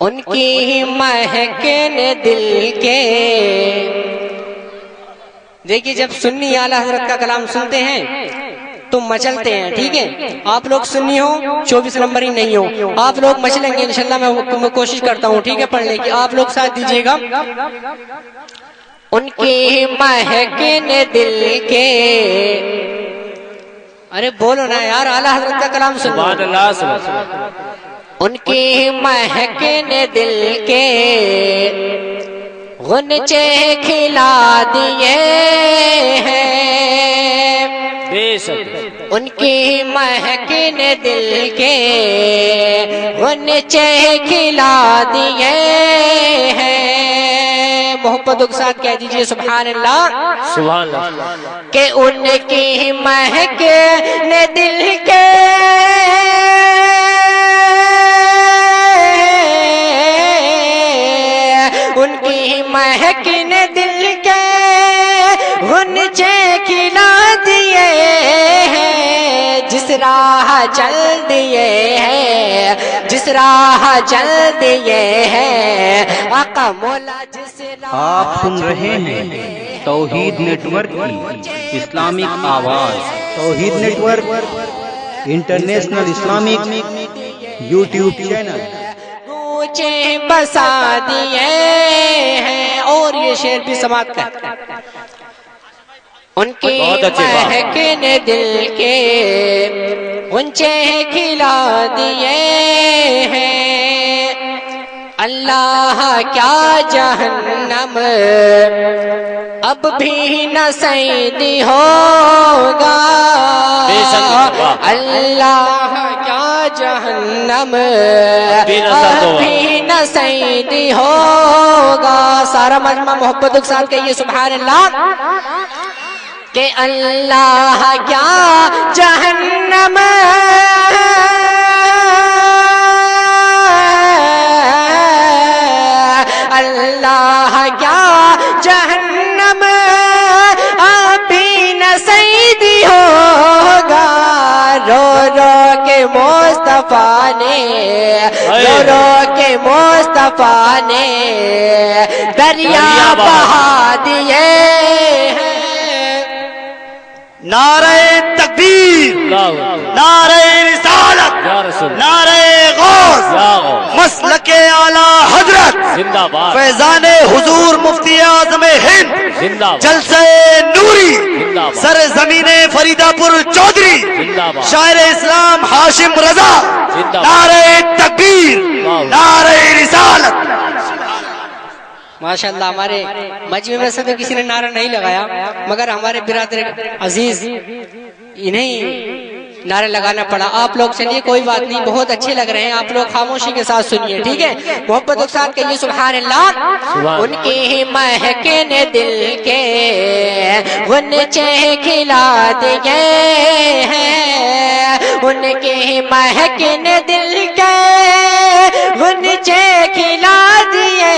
ان کی مہکن دل کے. دیکھیے جب سنی اعلیٰ حضرت کا کلام سنتے ہیں تو مچلتے ہیں. ٹھیک ہے آپ لوگ سنی ہو 24 نمبر ہی نہیں ہو, آپ لوگ مچلیں گے انشاءاللہ. میں کوشش کرتا ہوں ٹھیک ہے پڑھنے کی, آپ لوگ ساتھ دیجیے گا. ان کی مہکن دل کے. ارے بولو نا یار, اعلیٰ حضرت کا کلام سنو. سبحان اللہ سبحان اللہ. ان کی مہکن دل کے غنچے کھلا دیے ہیں. بے شک ان کی مہکن دل کے غنچے کھلا دیے ہیں. محبت کے ساتھ کہہ دیجئے سبحان اللہ سبحان اللہ. کہ ان کی مہکن دل کے ان کی مہکن دل کے غنچے کھلا دیے ہیں. جس راہ چل دیے ہیں, جس راہ چل دیے ہیں آقا مولا جس راہ. آپ سن رہے ہیں توحید نیٹ ورک کی اسلامک آواز. Tawheed network international Islamic YouTube channel. اونچے بسا دیے ہیں. اور یہ شعر بھی سماعت کرتے ہیں. ان کی مہکن دل کے غنچے کھلا دیے ہیں. اللہ کیا جہنم اب بھی نہ سیدی ہوگا. اللہ کیا جہنم اب بھی نہ سیدی ہوگا. سارا مجمع محبت کے ساتھ کہیے سبحان اللہ. کہ اللہ کیا جہنم اللہ کیا جہنم ابھی نہ سیدی ہوگا. رو رو کے مصطفیٰ نے, رو رو کے مصطفیٰ نے دریا بہا دیے ہیں. نعرہ تکبیر, نعرہ رسالت, نعرہ غوث, مسلک اعلیٰ حضرت زندہ باد, فیضان حضور مفتی اعظم ہند, جلسہ نوری, سر زمین فریدہ پور چودھری, شاعر اسلام ہاشم رضا. نعرہ تکبیر, نعرہ رسالت. ماشاءاللہ ہمارے مجمع میں سے تو کسی نے نعرہ نہیں لگایا, مگر ہمارے برادر عزیز انہیں نعرے لگانا پڑا. آپ لوگ چلیے کوئی بات نہیں, بہت اچھے لگ رہے ہیں آپ لوگ, خاموشی کے ساتھ سنیے ٹھیک ہے. محبت کے ساتھ کہیے سبحان اللہ. ان کی مہکن دل کے غنچے کھلا دیے ہیں. ان کی مہکن دل کے غنچے کھلا دیے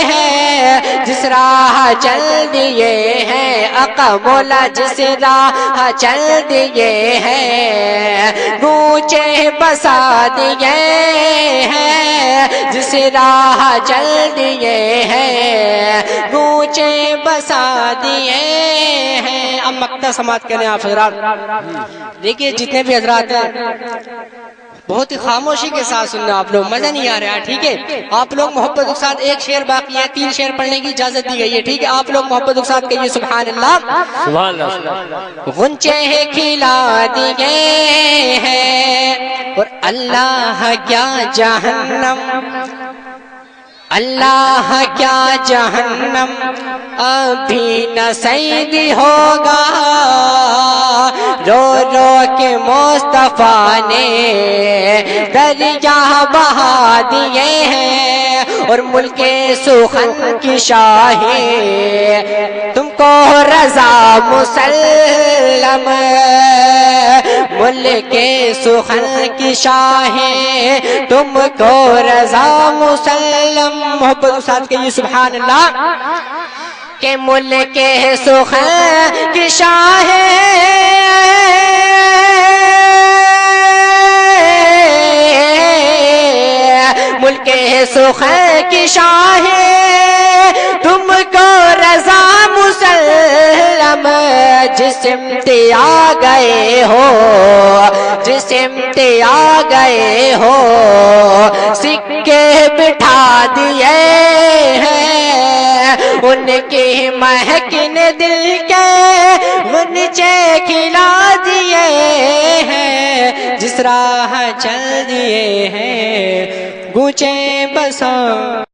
ہیں. جس راہ چل دیے ہیں آقا مولا, جس راہ چل دیے ہیں گونچے بسا دیے ہیں. جس راہ چل دیے ہیں گونچے بسا دیے ہیں. اب مقطع سماعت کریں آپ حضرات. دیکھیے جتنے بھی حضرات ہیں بہت ہی خاموشی کے ساتھ سننا, آپ لوگ مزہ نہیں آ رہا. ٹھیک ہے آپ لوگ محبت کے ساتھ ایک شعر باقی ہے, 3 شعر پڑھنے کی اجازت دی گئی ہے. ٹھیک ہے آپ لوگ محبت کے ساتھ کہیے سبحان اللہ سبحان اللہ. غنچے کھلا دیے ہیں اور اللہ کیا جہنم, اللہ کیا جہنم ابھی نہ سیدی ہوگا. رو رو کے مصطفیٰ نے دریا بہا دیے ہیں. اور ملک سخن کی شاہی تم کو رضا مسلم, ملک سخن کی شاہی تم کو رضا مسلم. محبت کے ساتھ کہیے سبحان اللہ. کہ ملک سخن کی شاہی ملک کے سخن کی شاہ تم کو رضا مسلم، جس امتیا گئے ہو جس امتیا گئے ہو سکے بٹھا دیے ہیں، ان کی مہکن دل کے غنچے کھلا دیے ہیں، جس راہ چل دیے ہیں گونچے بساں